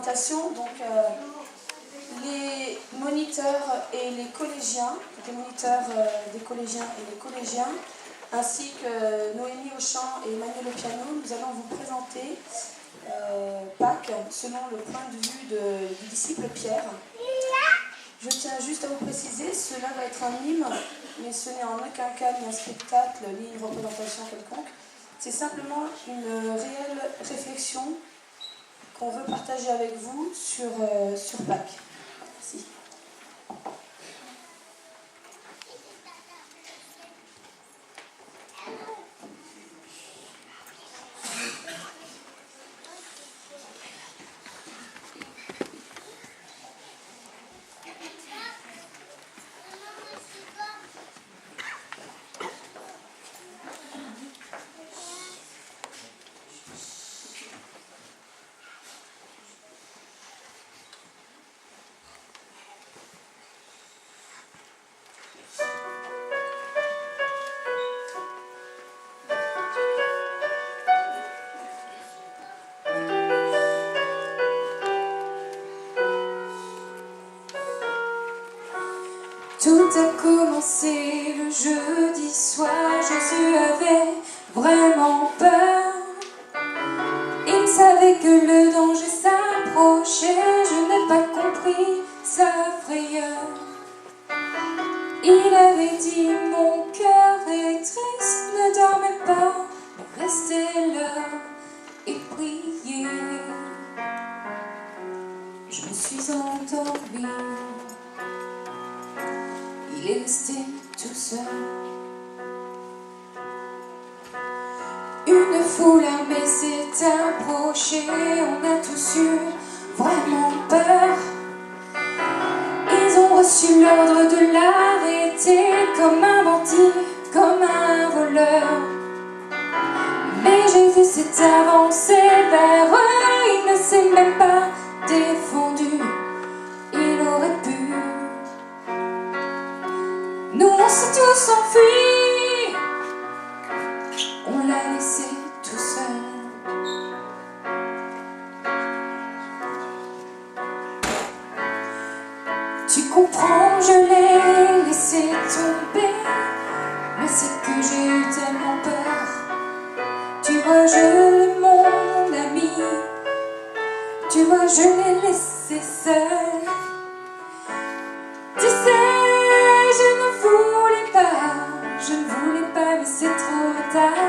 représentation. Donc, les moniteurs et les collégiens, les moniteurs des collégiens et les collégiens, ainsi que Noémie au chant et Emmanuel au piano, nous allons vous présenter Pâques selon le point de vue du disciple Pierre. Je tiens juste à vous préciser, cela va être un hymne, mais ce n'est en aucun cas ni un spectacle, ni une représentation quelconque. C'est simplement une réelle réflexion qu'on veut partager avec vous sur Pâques. Merci. Tout a commencé le jeudi soir, Jésus avait vraiment peur. Il savait que le danger s'approchait, je n'ai pas compris sa frayeur. Il avait dit mon cœur est triste, ne dormez pas, mais restez là et priez. Je me suis endormie. Il est resté tout seul. Une foule armée s'est approchée, on a tous eu vraiment peur. Ils ont reçu l'ordre de l'arrêter comme un bandit, comme un voleur. Mais Jésus s'est avancé vers eux, il ne s'est même pas défendu. Il aurait pu. Nous on s'est tous enfuis, on l'a laissé tout seul. Tu comprends, je l'ai laissé tomber, mais c'est que j'ai eu tellement peur. Tu vois, je l'ai mon ami, tu vois, je l'ai laissé seul. Tu sais, je ne voulais pas, mais c'est trop tard.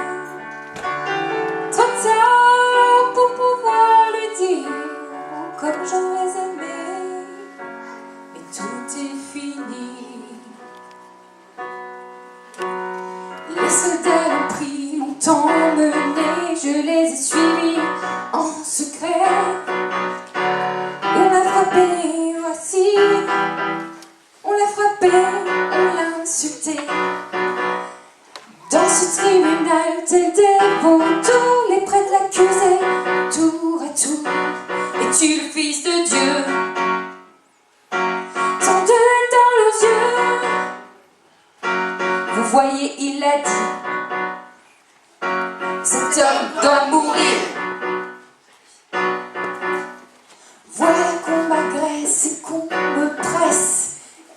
Trop tard pour pouvoir lui dire comme j'aurais aimé. Mais tout est fini. Les soldats l'ont pris, m'ont emmené. Je les ai suivis en secret. On l'a frappé, voici. On l'a frappé, on l'a insulté. Dans ce tribunal, tel des vautours, les prêtres l'accusaient tour à tour. Es-tu le Fils de Dieu? Tant de haine dans leurs yeux. Vous voyez, il a dit, cet homme doit mourir. Voilà qu'on m'agresse et qu'on me presse.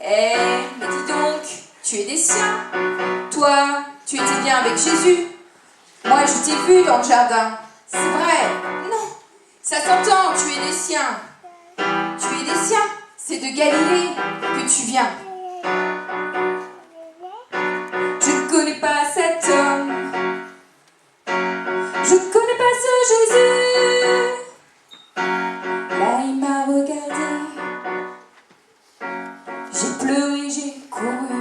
Eh, mais dis donc, tu es des siens, toi. Tu étais bien avec Jésus. Moi, je t'ai vu dans le jardin. C'est vrai. Non, ça s'entend, tu es des siens. Tu es des siens. C'est de Galilée que tu viens. Je ne connais pas cet homme. Je ne connais pas ce Jésus. Là, il m'a regardé. J'ai pleuré, j'ai couru.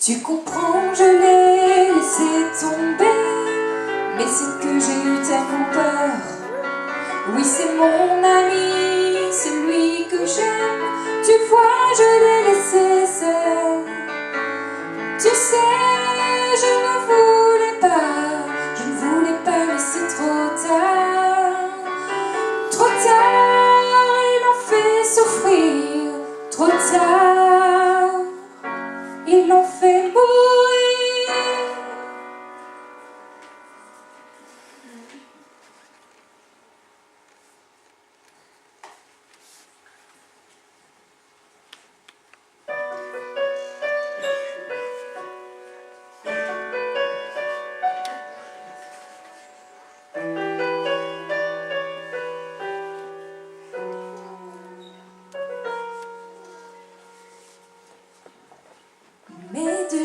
Tu comprends, je l'ai laissé tomber, mais c'est que j'ai eu tellement peur. Oui, c'est mon ami, c'est lui que j'aime. Tu vois, je l'ai laissé seul. Tu sais, je ne voulais pas, mais c'est trop tard. Trop tard, ils l'ont fait souffrir. Trop tard, ils l'ont fait mourir.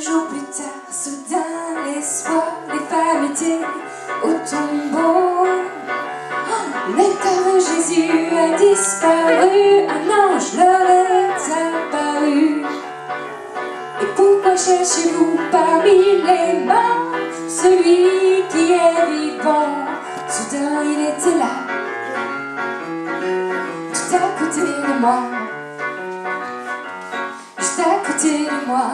jours plus tard, soudain l'espoir des femmes était au tombeau. Le corps de Jésus a disparu, un ange leur est apparu. Et pourquoi cherchez-vous parmi les morts celui qui est vivant? Soudain il était là, tout à côté de moi, juste à côté de moi,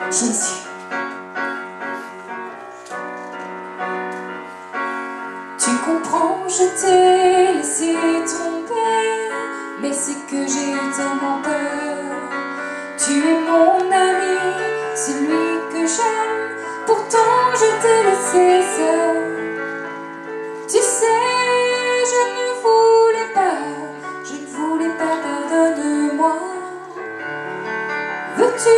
Jésus. Tu comprends, je t'ai laissé tomber, mais c'est que j'ai eu tellement peur. Tu es mon ami, celui que j'aime, pourtant je t'ai laissé seul. Tu sais, je ne voulais pas, pardonne-moi. Veux-tu